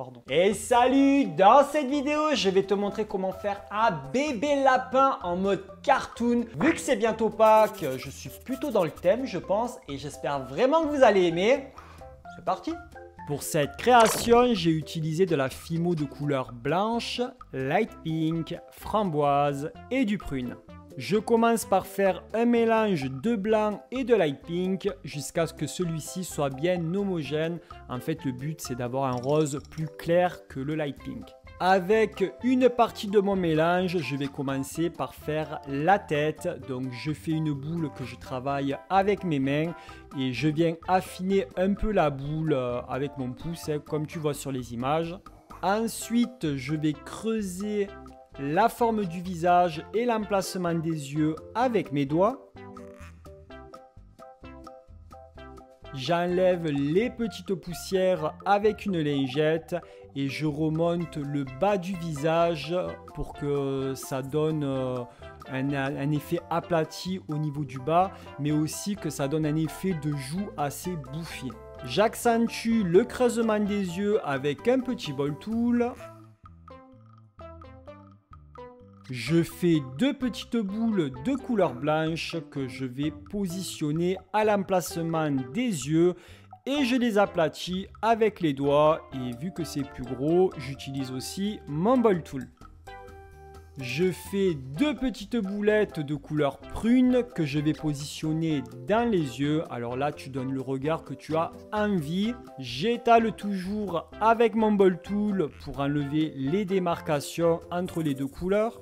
pardon. Et salut! Dans cette vidéo, je vais te montrer comment faire un bébé lapin en mode cartoon. Vu que c'est bientôt Pâques, je suis plutôt dans le thème, je pense, et j'espère vraiment que vous allez aimer. C'est parti! Pour cette création, j'ai utilisé de la Fimo de couleur blanche, light pink, framboise et du prune. Je commence par faire un mélange de blanc et de light pink jusqu'à ce que celui-ci soit bien homogène. En fait, le but, c'est d'avoir un rose plus clair que le light pink. Avec une partie de mon mélange, je vais commencer par faire la tête. Donc, je fais une boule que je travaille avec mes mains et je viens affiner un peu la boule avec mon pouce, comme tu vois sur les images. Ensuite, je vais creuser la forme du visage et l'emplacement des yeux avec mes doigts. J'enlève les petites poussières avec une lingette et je remonte le bas du visage pour que ça donne un effet aplati au niveau du bas, mais aussi que ça donne un effet de joue assez bouffi. J'accentue le creusement des yeux avec un petit ball tool. Je fais deux petites boules de couleur blanche que je vais positionner à l'emplacement des yeux et je les aplatis avec les doigts et vu que c'est plus gros, j'utilise aussi mon ball tool. Je fais deux petites boulettes de couleur prune que je vais positionner dans les yeux. Alors là, tu donnes le regard que tu as envie. J'étale toujours avec mon ball tool pour enlever les démarcations entre les deux couleurs.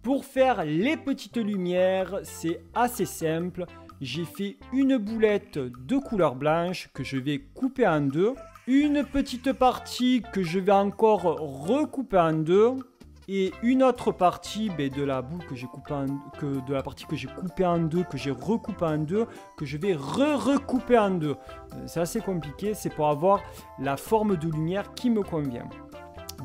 Pour faire les petites lumières, c'est assez simple. J'ai fait une boulette de couleur blanche que je vais couper en deux. Une petite partie que je vais encore recouper en deux. Et une autre partie de la boule que j'ai coupée de la partie que j'ai coupée en deux, que j'ai recoupé en deux, que je vais recouper en deux. C'est assez compliqué, c'est pour avoir la forme de lumière qui me convient.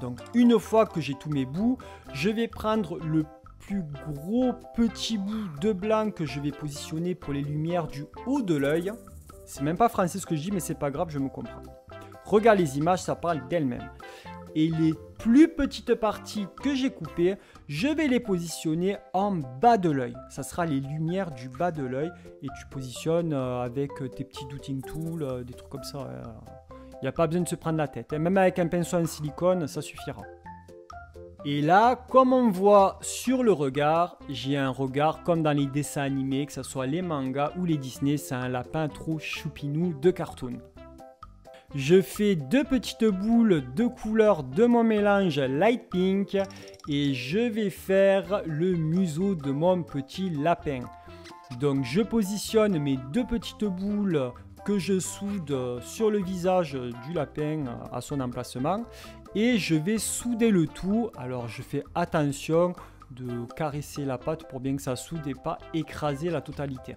Donc une fois que j'ai tous mes bouts, je vais prendre le plus gros petit bout de blanc que je vais positionner pour les lumières du haut de l'œil. C'est même pas français ce que je dis, mais c'est pas grave, je me comprends. Regarde les images, ça parle d'elles-mêmes. Et les plus petites parties que j'ai coupées, je vais les positionner en bas de l'œil. Ça sera les lumières du bas de l'œil et tu positionnes avec tes petits douting tools, des trucs comme ça. Il n'y a pas besoin de se prendre la tête. Même avec un pinceau en silicone, ça suffira. Et là, comme on voit sur le regard, j'ai un regard comme dans les dessins animés, que ce soit les mangas ou les Disney, c'est un lapin trop choupinou de cartoon. Je fais deux petites boules de couleur de mon mélange light pink et je vais faire le museau de mon petit lapin. Donc je positionne mes deux petites boules que je soude sur le visage du lapin à son emplacement et je vais souder le tout. Alors je fais attention de caresser la pâte pour bien que ça soude et pas écraser la totalité.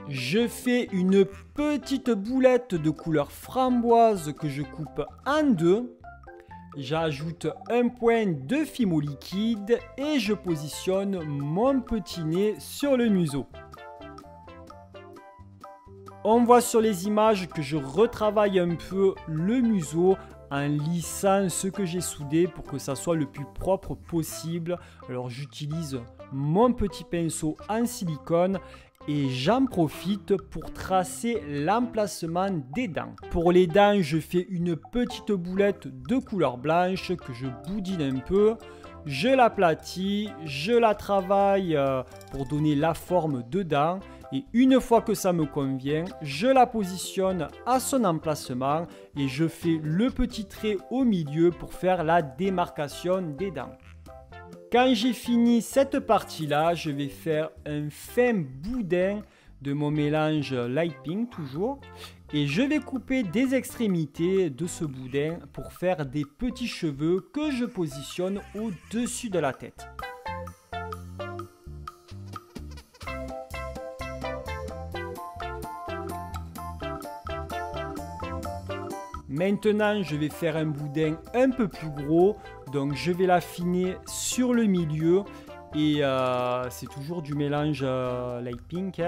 Je fais une petite boulette de couleur framboise que je coupe en deux. J'ajoute un point de Fimo liquide et je positionne mon petit nez sur le museau. On voit sur les images que je retravaille un peu le museau en lissant ce que j'ai soudé pour que ça soit le plus propre possible. Alors j'utilise mon petit pinceau en silicone et j'en profite pour tracer l'emplacement des dents. Pour les dents, je fais une petite boulette de couleur blanche que je boudine un peu. Je l'aplatis, je la travaille pour donner la forme de dents. Et une fois que ça me convient, je la positionne à son emplacement et je fais le petit trait au milieu pour faire la démarcation des dents. Quand j'ai fini cette partie-là, je vais faire un fin boudin de mon mélange light pink toujours. Et je vais couper des extrémités de ce boudin pour faire des petits cheveux que je positionne au-dessus de la tête. Maintenant, je vais faire un boudin un peu plus gros, donc je vais l'affiner sur le milieu et c'est toujours du mélange light pink.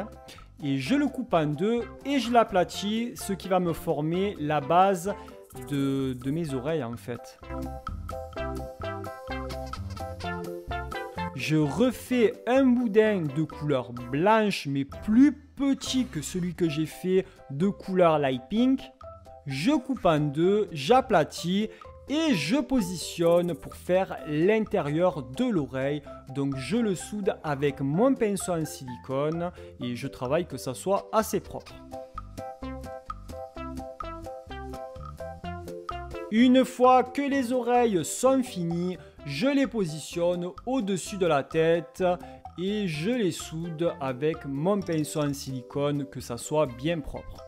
et je le coupe en deux et je l'aplatis, ce qui va me former la base de mes oreilles en fait. Je refais un boudin de couleur blanche mais plus petit que celui que j'ai fait de couleur light pink. Je coupe en deux, j'aplatis et je positionne pour faire l'intérieur de l'oreille. Donc je le soude avec mon pinceau en silicone et je travaille que ça soit assez propre. Une fois que les oreilles sont finies, je les positionne au-dessus de la tête et je les soude avec mon pinceau en silicone, que ça soit bien propre.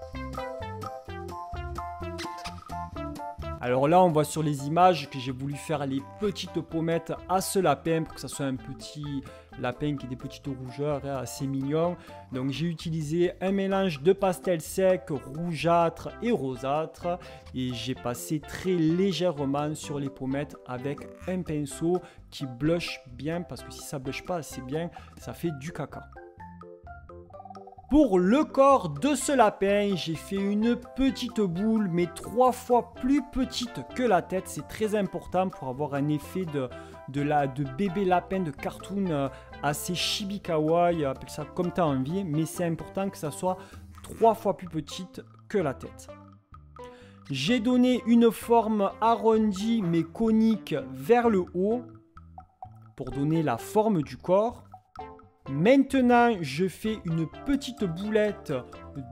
Alors là, on voit sur les images que j'ai voulu faire les petites pommettes à ce lapin pour que ça soit un petit lapin qui ait des petites rougeurs, assez mignon. Donc j'ai utilisé un mélange de pastel sec, rougeâtre et rosâtre et j'ai passé très légèrement sur les pommettes avec un pinceau qui blush bien, parce que si ça blush pas assez bien, ça fait du caca. Pour le corps de ce lapin, j'ai fait une petite boule, mais 3 fois plus petite que la tête. C'est très important pour avoir un effet de bébé lapin de cartoon assez chibi kawaii, appelle ça comme tu as envie. Mais c'est important que ça soit 3 fois plus petite que la tête. J'ai donné une forme arrondie mais conique vers le haut pour donner la forme du corps. Maintenant, je fais une petite boulette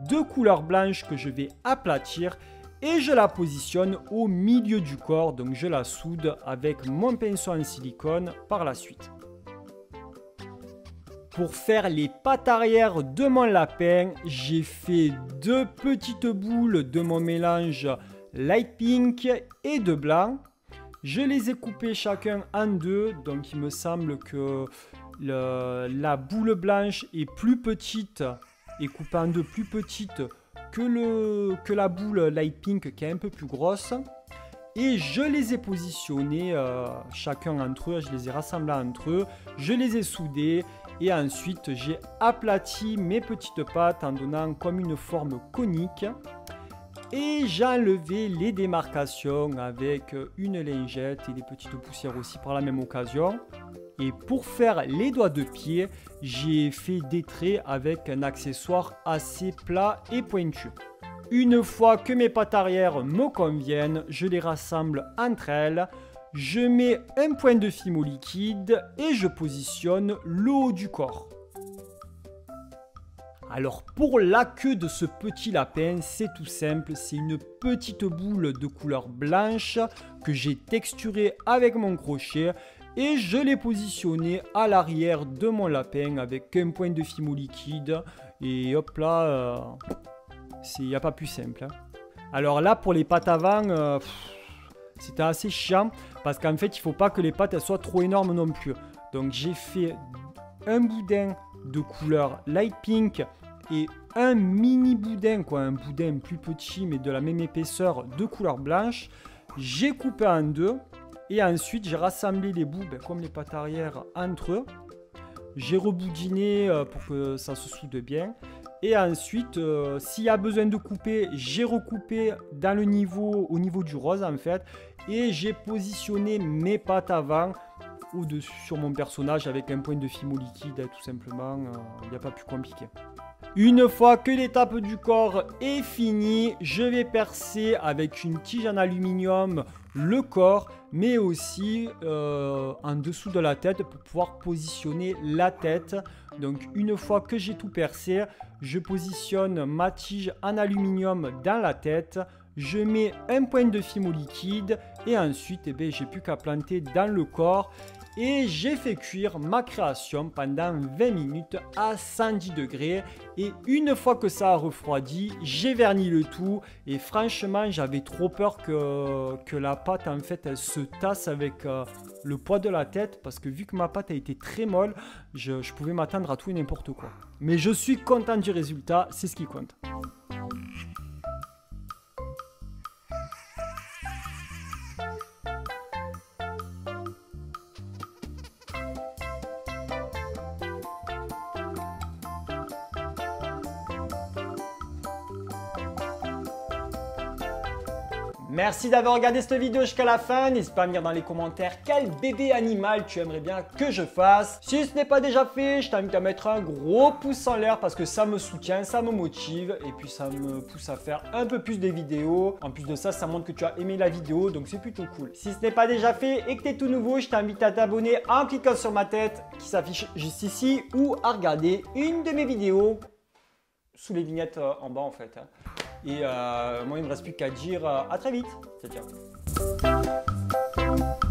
de couleur blanche que je vais aplatir et je la positionne au milieu du corps. Donc je la soude avec mon pinceau en silicone par la suite. Pour faire les pattes arrière de mon lapin, j'ai fait 2 petites boules de mon mélange light pink et de blanc. Je les ai coupées chacun en 2, donc il me semble que la boule blanche est plus petite et coupée en 2 plus petite que la boule light pink qui est un peu plus grosse. Et je les ai positionnés chacun entre eux, je les ai rassemblés entre eux, je les ai soudés et ensuite j'ai aplati mes petites pattes en donnant comme une forme conique. Et j'ai enlevé les démarcations avec une lingette et des petites poussières aussi par la même occasion. Et pour faire les doigts de pied, j'ai fait des traits avec un accessoire assez plat et pointu. Une fois que mes pattes arrière me conviennent, je les rassemble entre elles. Je mets un point de fimo liquide et je positionne le haut du corps. Alors pour la queue de ce petit lapin, c'est tout simple, c'est une petite boule de couleur blanche que j'ai texturée avec mon crochet et je l'ai positionnée à l'arrière de mon lapin avec un point de fimo liquide et hop là, il n'y a pas plus simple. Alors là pour les pattes avant, c'était assez chiant parce qu'en fait il ne faut pas que les pattes elles soient trop énormes non plus. Donc j'ai fait un boudin de couleur light pink et un mini boudin, un boudin plus petit mais de la même épaisseur de couleur blanche. J'ai coupé en 2 et ensuite j'ai rassemblé les bouts comme les pattes arrière entre eux. J'ai reboudiné pour que ça se soude bien. Et ensuite, s'il y a besoin de couper, j'ai recoupé dans au niveau du rose en fait. Et j'ai positionné mes pattes avant au-dessus sur mon personnage avec un point de fimo liquide, tout simplement. Il n'y a pas plus compliqué. Une fois que l'étape du corps est finie, je vais percer avec une tige en aluminium le corps, mais aussi en dessous de la tête pour pouvoir positionner la tête. Donc une fois que j'ai tout percé, je positionne ma tige en aluminium dans la tête. Je mets un point de fimo liquide et ensuite j'ai plus qu'à planter dans le corps. Et j'ai fait cuire ma création pendant 20 minutes à 110 degrés. Et une fois que ça a refroidi, j'ai verni le tout. Et franchement, j'avais trop peur que la pâte en fait elle se tasse avec le poids de la tête. Parce que vu que ma pâte a été très molle, je pouvais m'attendre à tout et n'importe quoi. Mais je suis content du résultat, c'est ce qui compte. Merci d'avoir regardé cette vidéo jusqu'à la fin. N'hésite pas à me dire dans les commentaires quel bébé animal tu aimerais bien que je fasse. Si ce n'est pas déjà fait, je t'invite à mettre un gros pouce en l'air parce que ça me soutient, ça me motive et puis ça me pousse à faire un peu plus de vidéos. En plus de ça, ça montre que tu as aimé la vidéo, donc c'est plutôt cool. Si ce n'est pas déjà fait et que tu es tout nouveau, je t'invite à t'abonner en cliquant sur ma tête qui s'affiche juste ici ou à regarder une de mes vidéos sous les vignettes en bas en fait. Et moi, il ne me reste plus qu'à dire à très vite. Ciao, ciao.